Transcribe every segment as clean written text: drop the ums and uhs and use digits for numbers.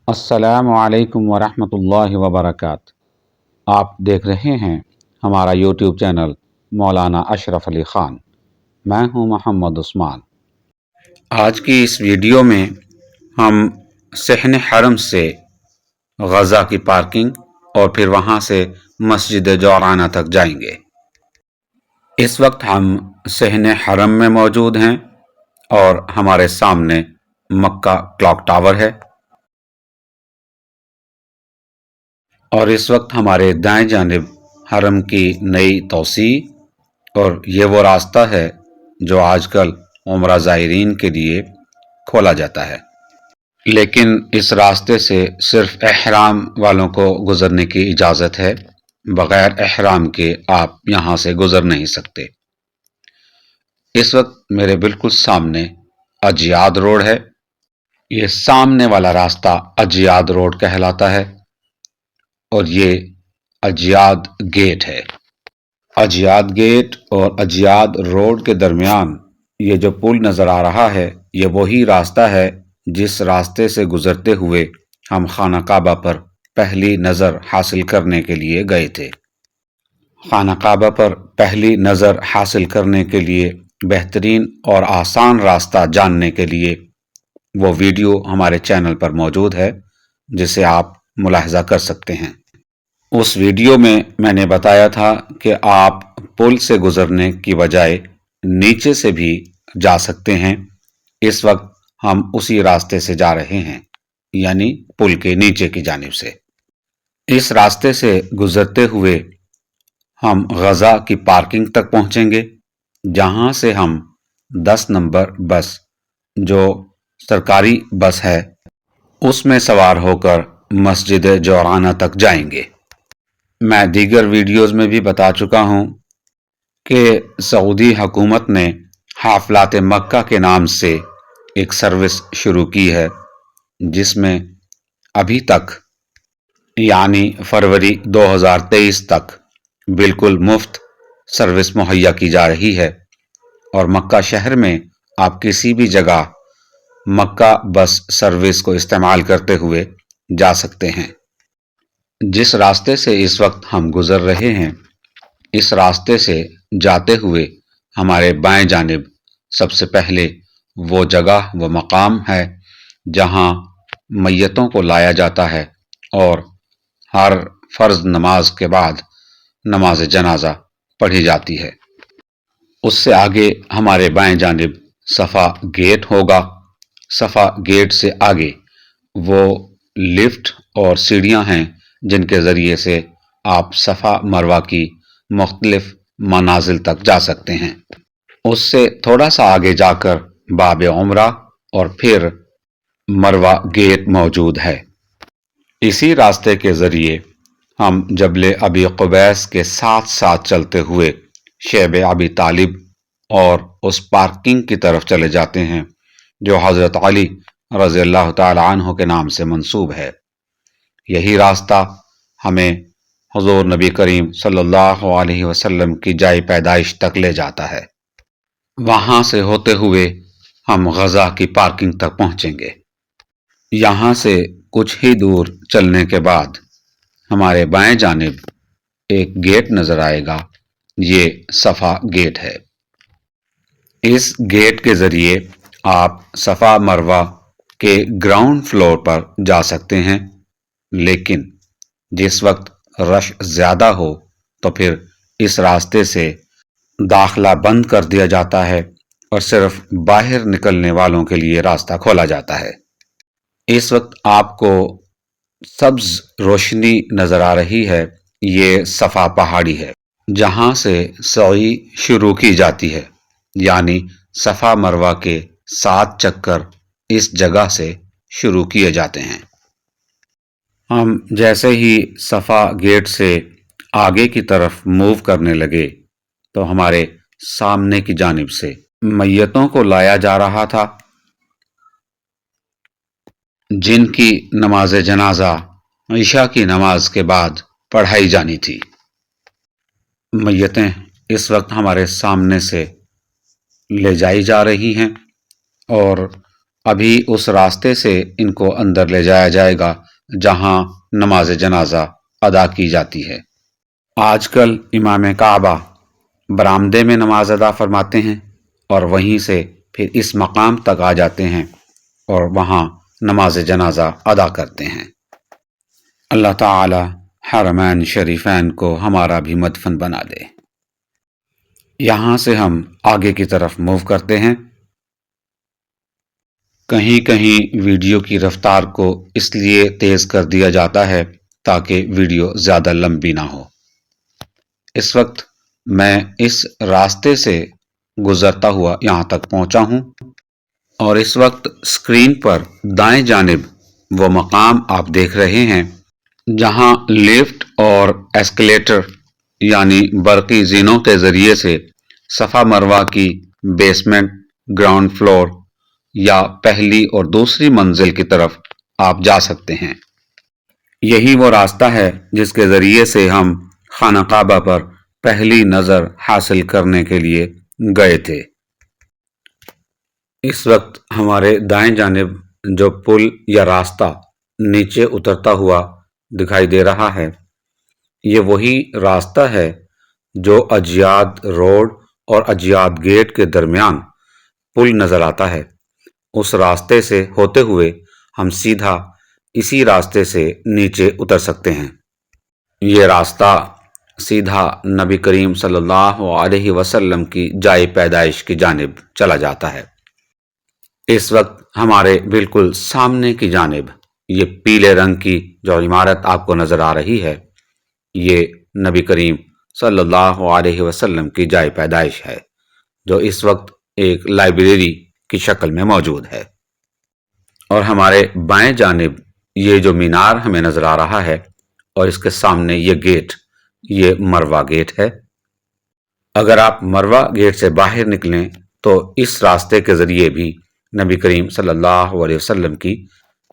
السلام علیکم ورحمۃ اللہ وبرکاتہ۔ آپ دیکھ رہے ہیں ہمارا یوٹیوب چینل مولانا اشرف علی خان۔ میں ہوں محمد عثمان۔ آج کی اس ویڈیو میں ہم صحن حرم سے غزہ کی پارکنگ اور پھر وہاں سے مسجد جورانہ تک جائیں گے۔ اس وقت ہم صحن حرم میں موجود ہیں اور ہمارے سامنے مکہ کلاک ٹاور ہے، اور اس وقت ہمارے دائیں جانب حرم کی نئی توسیع، اور یہ وہ راستہ ہے جو آج کل عمرہ زائرین کے لیے کھولا جاتا ہے، لیکن اس راستے سے صرف احرام والوں کو گزرنے کی اجازت ہے۔ بغیر احرام کے آپ یہاں سے گزر نہیں سکتے۔ اس وقت میرے بالکل سامنے اجیاد روڈ ہے۔ یہ سامنے والا راستہ اجیاد روڈ کہلاتا ہے، اور یہ اجیاد گیٹ ہے۔ اجیاد گیٹ اور اجیاد روڈ کے درمیان یہ جو پل نظر آ رہا ہے، یہ وہی راستہ ہے جس راستے سے گزرتے ہوئے ہم خانہ کعبہ پر پہلی نظر حاصل کرنے کے لیے گئے تھے۔ خانہ کعبہ پر پہلی نظر حاصل کرنے کے لیے بہترین اور آسان راستہ جاننے کے لیے وہ ویڈیو ہمارے چینل پر موجود ہے، جسے آپ ملاحظہ کر سکتے ہیں۔ اس ویڈیو میں نے بتایا تھا کہ آپ پل سے گزرنے کی بجائے نیچے سے بھی جا سکتے ہیں۔ اس وقت ہم اسی راستے سے جا رہے ہیں، یعنی پل کے نیچے کی جانب سے۔ اس راستے سے گزرتے ہوئے ہم غزہ کی پارکنگ تک پہنچیں گے، جہاں سے ہم 10 نمبر بس، جو سرکاری بس ہے، اس میں سوار ہو کر مسجد جورانہ تک جائیں گے۔ میں دیگر ویڈیوز میں بھی بتا چکا ہوں کہ سعودی حکومت نے حافلات مکہ کے نام سے ایک سروس شروع کی ہے، جس میں ابھی تک یعنی فروری 2023 تک بالکل مفت سروس مہیا کی جا رہی ہے، اور مکہ شہر میں آپ کسی بھی جگہ مکہ بس سروس کو استعمال کرتے ہوئے جا سکتے ہیں۔ جس راستے سے اس وقت ہم گزر رہے ہیں، اس راستے سے جاتے ہوئے ہمارے بائیں جانب سب سے پہلے وہ جگہ، وہ مقام ہے جہاں میتوں کو لایا جاتا ہے، اور ہر فرض نماز کے بعد نماز جنازہ پڑھی جاتی ہے۔ اس سے آگے ہمارے بائیں جانب صفا گیٹ ہوگا۔ صفا گیٹ سے آگے وہ لفٹ اور سیڑھیاں ہیں جن کے ذریعے سے آپ صفا مروہ کی مختلف منازل تک جا سکتے ہیں۔ اس سے تھوڑا سا آگے جا کر باب عمرہ اور پھر مروہ گیٹ موجود ہے۔ اسی راستے کے ذریعے ہم جبل ابی قبیس کے ساتھ ساتھ چلتے ہوئے شیب ابی طالب اور اس پارکنگ کی طرف چلے جاتے ہیں جو حضرت علی رضی اللہ تعالی عنہ کے نام سے منسوب ہے۔ یہی راستہ ہمیں حضور نبی کریم صلی اللہ علیہ وسلم کی جائے پیدائش تک لے جاتا ہے۔ وہاں سے ہوتے ہوئے ہم غزہ کی پارکنگ تک پہنچیں گے۔ یہاں سے کچھ ہی دور چلنے کے بعد ہمارے بائیں جانب ایک گیٹ نظر آئے گا، یہ صفا گیٹ ہے۔ اس گیٹ کے ذریعے آپ صفا مروہ کے گراؤنڈ فلور پر جا سکتے ہیں، لیکن جس وقت رش زیادہ ہو تو پھر اس راستے سے داخلہ بند کر دیا جاتا ہے اور صرف باہر نکلنے والوں کے لیے راستہ کھولا جاتا ہے۔ اس وقت آپ کو سبز روشنی نظر آ رہی ہے، یہ صفا پہاڑی ہے جہاں سے سعی شروع کی جاتی ہے، یعنی صفا مروہ کے 7 چکر اس جگہ سے شروع کیے جاتے ہیں۔ ہم جیسے ہی صفا گیٹ سے آگے کی طرف موو کرنے لگے تو ہمارے سامنے کی جانب سے میتوں کو لایا جا رہا تھا، جن کی نماز جنازہ عشاء کی نماز کے بعد پڑھائی جانی تھی۔ میتیں اس وقت ہمارے سامنے سے لے جائی جا رہی ہیں، اور ابھی اس راستے سے ان کو اندر لے جایا جائے گا جہاں نماز جنازہ ادا کی جاتی ہے۔ آج کل امام کعبہ برآمدے میں نماز ادا فرماتے ہیں اور وہیں سے پھر اس مقام تک آ جاتے ہیں اور وہاں نماز جنازہ ادا کرتے ہیں۔ اللہ تعالی حرمین شریفین کو ہمارا بھی مدفن بنا دے۔ یہاں سے ہم آگے کی طرف موو کرتے ہیں۔ کہیں کہیں ویڈیو کی رفتار کو اس لیے تیز کر دیا جاتا ہے تاکہ ویڈیو زیادہ لمبی نہ ہو۔ اس وقت میں اس راستے سے گزرتا ہوا یہاں تک پہنچا ہوں اور اس وقت اسکرین پر دائیں جانب وہ مقام آپ دیکھ رہے ہیں جہاں لفٹ اور ایسکلیٹر یعنی برقی زینوں کے ذریعے سے صفا مروہ کی بیسمنٹ، گراؤنڈ فلور یا پہلی اور دوسری منزل کی طرف آپ جا سکتے ہیں۔ یہی وہ راستہ ہے جس کے ذریعے سے ہم خانہ کعبہ پر پہلی نظر حاصل کرنے کے لیے گئے تھے۔ اس وقت ہمارے دائیں جانب جو پل یا راستہ نیچے اترتا ہوا دکھائی دے رہا ہے، یہ وہی راستہ ہے جو اجیاد روڈ اور اجیاد گیٹ کے درمیان پل نظر آتا ہے۔ اس راستے سے ہوتے ہوئے ہم سیدھا اسی راستے سے نیچے اتر سکتے ہیں۔ یہ راستہ سیدھا نبی کریم صلی اللہ علیہ وسلم کی جائے پیدائش کی جانب چلا جاتا ہے۔ اس وقت ہمارے بالکل سامنے کی جانب یہ پیلے رنگ کی جو عمارت آپ کو نظر آ رہی ہے، یہ نبی کریم صلی اللہ علیہ وسلم کی جائے پیدائش ہے، جو اس وقت ایک لائبریری کی شکل میں موجود ہے۔ اور ہمارے بائیں جانب یہ جو مینار ہمیں نظر آ رہا ہے اور اس کے سامنے یہ گیٹ، یہ مروہ گیٹ ہے۔ اگر آپ مروہ گیٹ سے باہر نکلیں تو اس راستے کے ذریعے بھی نبی کریم صلی اللہ علیہ وسلم کی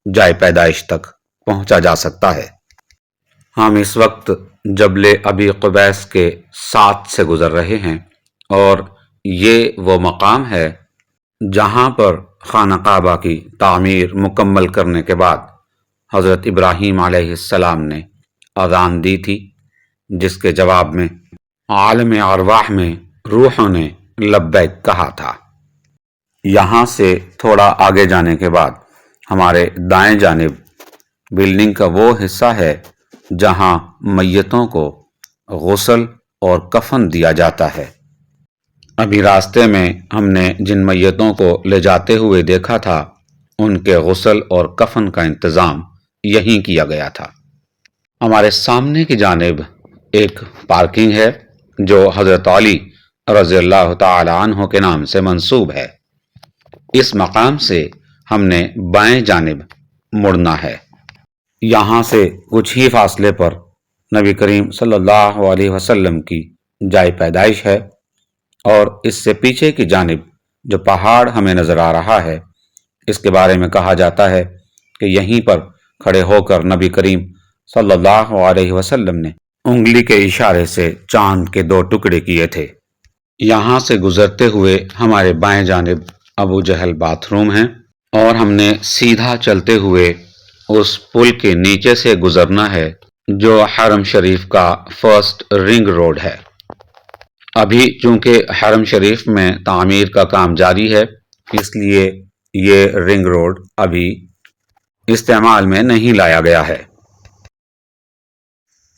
جائے پیدائش تک پہنچا جا سکتا ہے۔ ہم اس وقت جبل ابی قبیس کے ساتھ سے گزر رہے ہیں اور یہ وہ مقام ہے جہاں پر خانہ کعبہ کی تعمیر مکمل کرنے کے بعد حضرت ابراہیم علیہ السلام نے اذان دی تھی، جس کے جواب میں عالم ارواح میں روحوں نے لبیک کہا تھا۔ یہاں سے تھوڑا آگے جانے کے بعد ہمارے دائیں جانب بلڈنگ کا وہ حصہ ہے جہاں میتوں کو غسل اور کفن دیا جاتا ہے۔ ابھی راستے میں ہم نے جن میتوں کو لے جاتے ہوئے دیکھا تھا، ان کے غسل اور کفن کا انتظام یہیں کیا گیا تھا۔ ہمارے سامنے کی جانب ایک پارکنگ ہے جو حضرت علی رضی اللہ تعالی عنہ کے نام سے منسوب ہے۔ اس مقام سے ہم نے بائیں جانب مڑنا ہے۔ یہاں سے کچھ ہی فاصلے پر نبی کریم صلی اللہ علیہ وسلم کی جائے پیدائش ہے اور اس سے پیچھے کی جانب جو پہاڑ ہمیں نظر آ رہا ہے، اس کے بارے میں کہا جاتا ہے کہ یہیں پر کھڑے ہو کر نبی کریم صلی اللہ علیہ وسلم نے انگلی کے اشارے سے چاند کے 2 ٹکڑے کیے تھے۔ یہاں سے گزرتے ہوئے ہمارے بائیں جانب ابو جہل باتھ روم ہیں اور ہم نے سیدھا چلتے ہوئے اس پل کے نیچے سے گزرنا ہے جو حرم شریف کا فرسٹ رنگ روڈ ہے۔ ابھی چونکہ حرم شریف میں تعمیر کا کام جاری ہے، اس لیے یہ رنگ روڈ ابھی استعمال میں نہیں لایا گیا ہے۔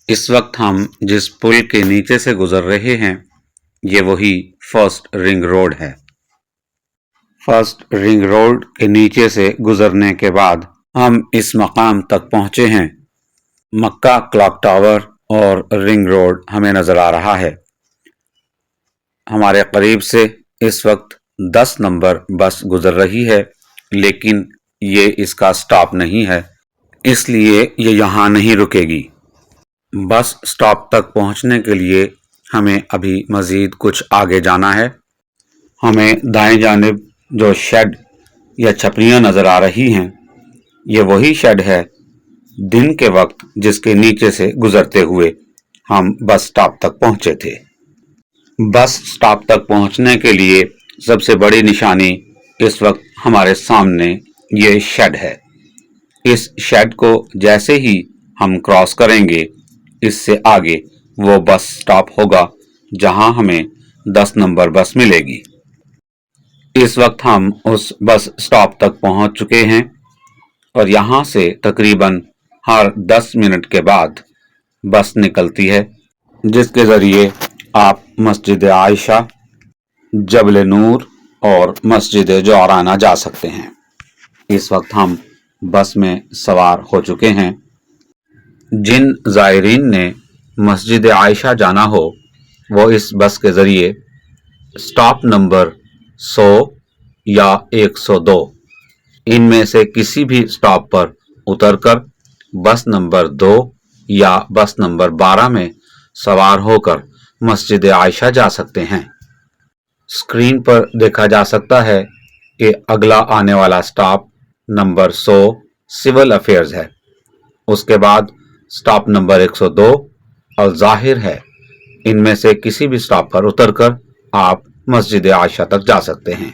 اس وقت ہم جس پل کے نیچے سے گزر رہے ہیں، یہ وہی فرسٹ رنگ روڈ ہے۔ فرسٹ رنگ روڈ کے نیچے سے گزرنے کے بعد ہم اس مقام تک پہنچے ہیں۔ مکہ کلاک ٹاور اور رنگ روڈ ہمیں نظر آ رہا ہے۔ ہمارے قریب سے اس وقت 10 نمبر بس گزر رہی ہے، لیکن یہ اس کا سٹاپ نہیں ہے، اس لیے یہ یہاں نہیں رکے گی۔ بس سٹاپ تک پہنچنے کے لیے ہمیں ابھی مزید کچھ آگے جانا ہے۔ ہمیں دائیں جانب جو شیڈ یا چھپریاں نظر آ رہی ہیں، یہ وہی شیڈ ہے دن کے وقت جس کے نیچے سے گزرتے ہوئے ہم بس سٹاپ تک پہنچے تھے۔ بس سٹاپ تک پہنچنے کے لیے سب سے بڑی نشانی اس وقت ہمارے سامنے یہ شیڈ ہے۔ اس شیڈ کو جیسے ہی ہم کراس کریں گے اس سے آگے وہ بس سٹاپ ہوگا جہاں ہمیں 10 نمبر بس ملے گی۔ اس وقت ہم اس بس سٹاپ تک پہنچ چکے ہیں اور یہاں سے تقریباً ہر 10 منٹ کے بعد بس نکلتی ہے جس کے ذریعے آپ مسجد عائشہ، جبل نور اور مسجد جعرانہ جا سکتے ہیں۔ اس وقت ہم بس میں سوار ہو چکے ہیں۔ جن زائرین نے مسجد عائشہ جانا ہو وہ اس بس کے ذریعے سٹاپ نمبر 100 یا 102 ان میں سے کسی بھی سٹاپ پر اتر کر بس نمبر 2 یا بس نمبر 12 میں سوار ہو کر مسجد عائشہ جا سکتے ہیں۔ اسکرین پر دیکھا جا سکتا ہے کہ اگلا آنے والا سٹاپ نمبر 100 سول افیئرز ہے، اس کے بعد سٹاپ نمبر 102 اور ظاہر ہے۔ ان میں سے کسی بھی سٹاپ پر اتر کر آپ مسجد عائشہ تک جا سکتے ہیں۔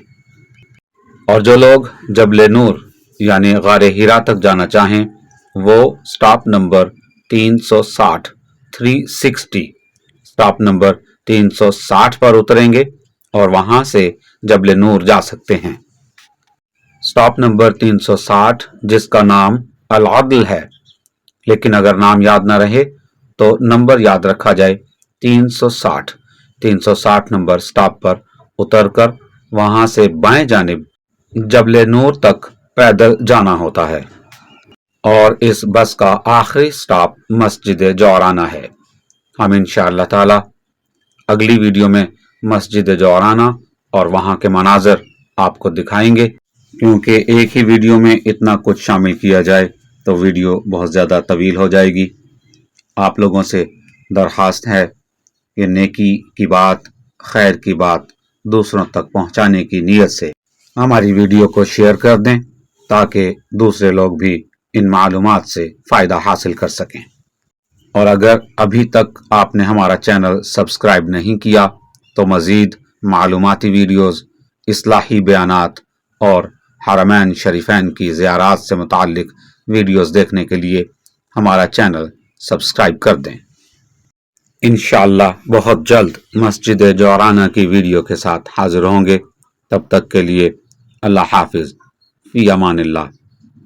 اور جو لوگ جبل نور یعنی غار حرا تک جانا چاہیں وہ سٹاپ نمبر 360 سٹاپ نمبر 360 پر اتریں گے اور وہاں سے جبل نور جا سکتے ہیں۔ سٹاپ نمبر 360 جس کا نام العدل ہے، لیکن اگر نام یاد نہ رہے تو نمبر یاد رکھا جائے 360 نمبر سٹاپ پر اتر کر وہاں سے بائیں جانب جبل نور تک پیدل جانا ہوتا ہے اور اس بس کا آخری سٹاپ مسجد جعرانہ ہے۔ ہم انشاءاللہ تعالی اگلی ویڈیو میں مسجد جعرانہ اور وہاں کے مناظر آپ کو دکھائیں گے، کیونکہ ایک ہی ویڈیو میں اتنا کچھ شامل کیا جائے تو ویڈیو بہت زیادہ طویل ہو جائے گی۔ آپ لوگوں سے درخواست ہے کہ نیکی کی بات، خیر کی بات دوسروں تک پہنچانے کی نیت سے ہماری ویڈیو کو شیئر کر دیں تاکہ دوسرے لوگ بھی ان معلومات سے فائدہ حاصل کر سکیں۔ اور اگر ابھی تک آپ نے ہمارا چینل سبسکرائب نہیں کیا تو مزید معلوماتی ویڈیوز، اصلاحی بیانات اور حرمین شریفین کی زیارات سے متعلق ویڈیوز دیکھنے کے لیے ہمارا چینل سبسکرائب کر دیں۔ انشاءاللہ بہت جلد مسجد جعرانہ کی ویڈیو کے ساتھ حاضر ہوں گے۔ تب تک کے لیے اللہ حافظ، فی امان اللہ،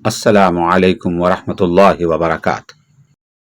السلام علیکم ورحمۃ اللہ وبرکاتہ۔